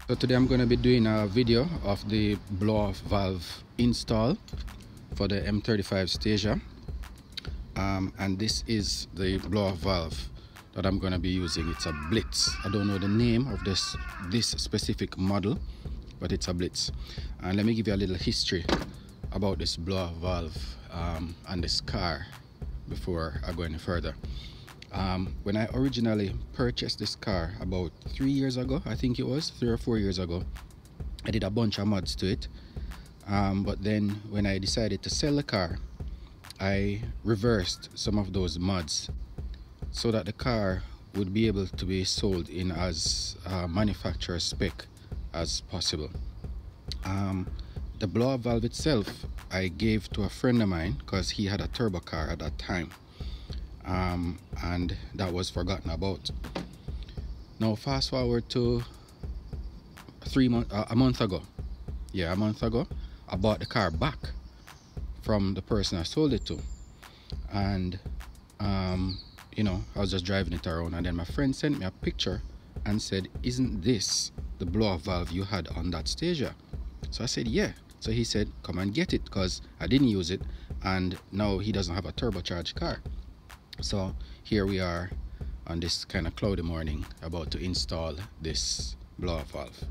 So today I'm going to be doing a video of the blow-off valve install for the M35 Stagea, and this is the blow-off valve that I'm going to be using. It's a Blitz. I don't know the name of this specific model, but it's a Blitz. And let me give you a little history about this blow-off valve and this car before I go any further. When I originally purchased this car about 3 years ago, I think it was 3 or 4 years ago, I did a bunch of mods to it, but then when I decided to sell the car, I reversed some of those mods so that the car would be able to be sold in as manufacturer spec as possible. The blow-off valve itself I gave to a friend of mine because he had a turbo car at that time. And that was forgotten about. Now fast forward to a month ago, I bought the car back from the person I sold it to, and you know, I was just driving it around, and then my friend sent me a picture and said, "Isn't this the blow-off valve you had on that Stagea?" So I said, "Yeah." So he said, "Come and get it," because I didn't use it, and now he doesn't have a turbocharged car. So here we are on this kind of cloudy morning about to install this blow-off valve.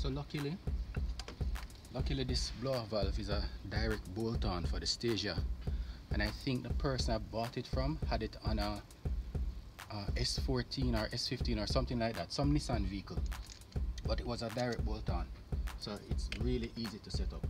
So luckily this blow-off valve is a direct bolt-on for the Stagea, and I think the person I bought it from had it on a S14 or S15 or something like that, some Nissan vehicle, but it was a direct bolt-on, so it's really easy to set up.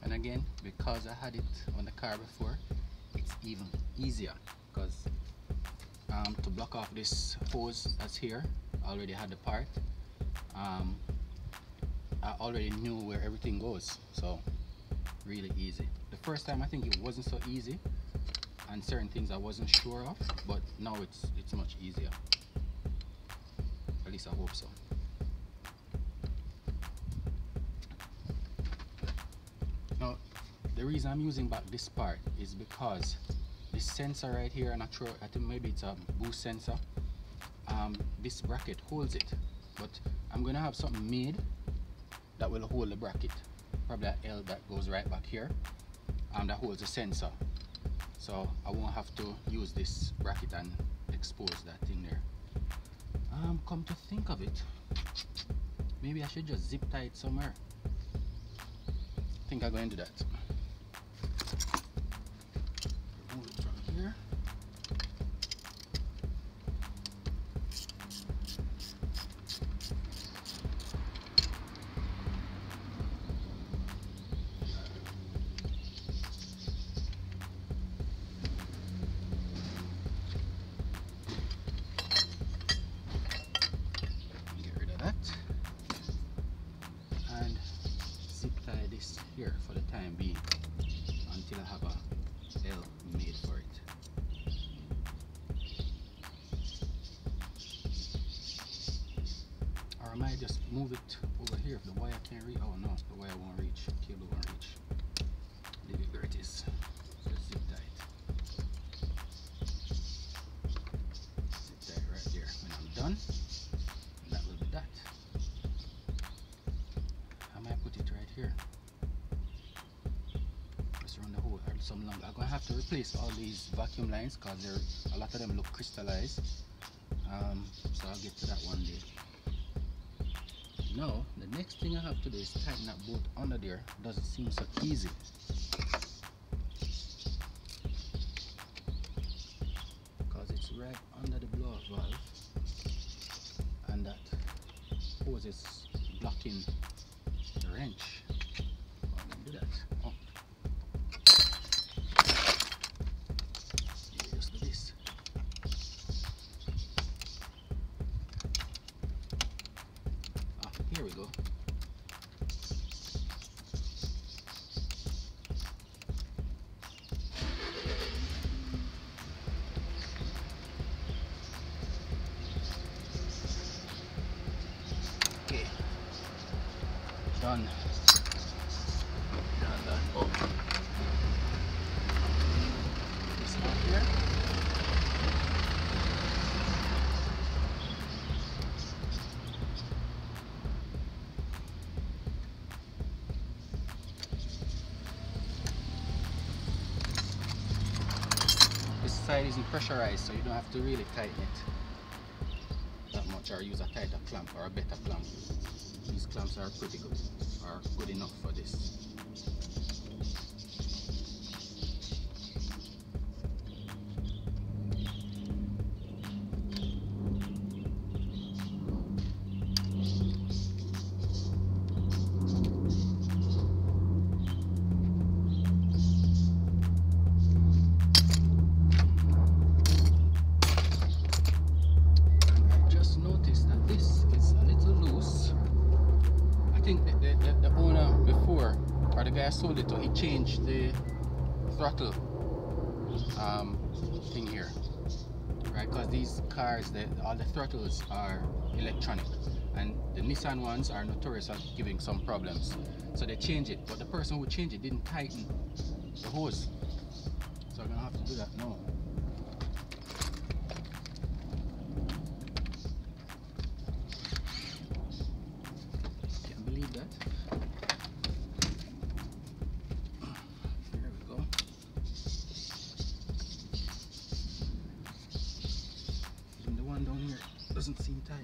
And again, because I had it on the car before, it's even easier, because to block off this hose that's here, I already had the part. I already knew where everything goes, so really easy. The first time I think it wasn't so easy, and certain things I wasn't sure of, but now it's much easier. At least I hope so. Now, the reason I'm using back this part is because this sensor right here, I'm not sure, I think maybe it's a boost sensor. This bracket holds it, but I'm gonna have something made that will hold the bracket. Probably an L that goes right back here, that holds the sensor. So I won't have to use this bracket and expose that thing there. Come to think of it, maybe I should just zip tie it somewhere. I think I'm going to do that. Remove it from here. Get rid of that. And zip tie this here for the time being until I have a L made for it. Or I might just move it over here if the wire can't reach. Oh no, the wire won't reach, cable won't reach. Leave it where it is. Just zip tie it. Zip tie it right there. When I'm done, that will be that. I might put it right here. Just run the whole some longer. I'm gonna have to replace all these vacuum lines because a lot of them look crystallized. So I'll get to that one day. Now the next thing I have to do is tighten that bolt under there. Doesn't seem so easy. Because it's right under the blow-off valve, and that hose is blocking the wrench. I'm gonna do that. Oh. Yeah, just do this. Ah, here we go. Okay. Done. Done. Oh. This one here. This side isn't pressurized, so you don't have to really tighten it that much, or use a tighter clamp or a better clamp. These clamps are pretty good, are good enough for this. the guy sold it to, he changed the throttle thing here, right? Because these cars, all the throttles are electronic, and the Nissan ones are notorious for giving some problems. So they changed it, but the person who changed it didn't tighten the hose. So I'm gonna have to do that now. Can't believe that. There we go. And the one down here doesn't seem tight.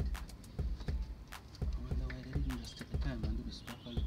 I wonder why they didn't just take the time and do this properly.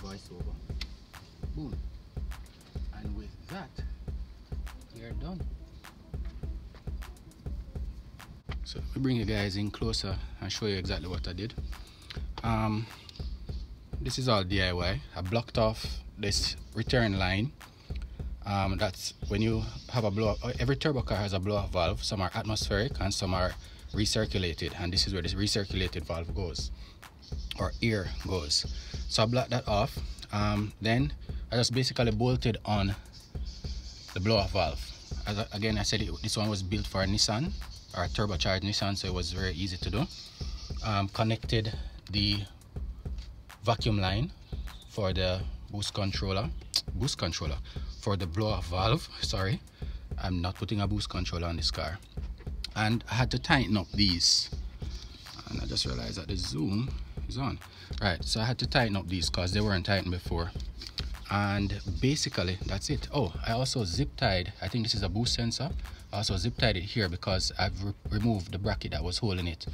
Voiceover. Boom. And with that, we are done. So let me bring you guys in closer and show you exactly what I did. This is all DIY. I blocked off this return line. That's when you have a blow-off. Every turbo car has a blow-off valve. Some are atmospheric and some are recirculated, and this is where this recirculated valve goes, or air goes. So I blocked that off. Then I just basically bolted on the blow-off valve. Again, I said this one was built for a Nissan, or a turbocharged Nissan, so it was very easy to do. Connected the vacuum line for the boost controller for the blow-off valve. Sorry, I'm not putting a boost controller on this car. And I had to tighten up these, and I just realized that the zoom is on. Right, so I had to tighten up these because they weren't tightened before. And basically that's it. Oh, I also zip tied, I think this is a boost sensor. I also zip tied it here because I've removed the bracket that was holding it.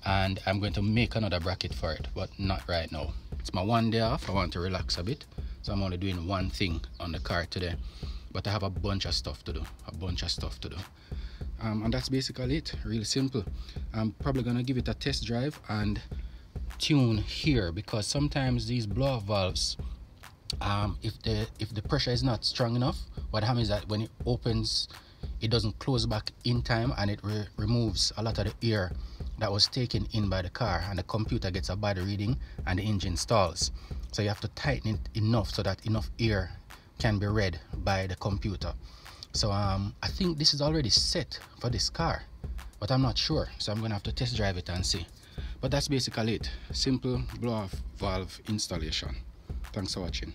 and I'm going to make another bracket for it, but not right now. It's my one day off. I want to relax a bit, so I'm only doing one thing on the car today, but I have a bunch of stuff to do, and that's basically it. Really simple. I'm probably gonna give it a test drive and tune here, because sometimes these blow-off valves, if the pressure is not strong enough, what happens is that when it opens, it doesn't close back in time, and it removes a lot of the air that was taken in by the car, and the computer gets a bad reading and the engine stalls. So you have to tighten it enough so that enough air can be read by the computer. So I think this is already set for this car, but I'm not sure, so I'm gonna have to test drive it and see. But that's basically it. Simple blow-off valve installation. Thanks for watching.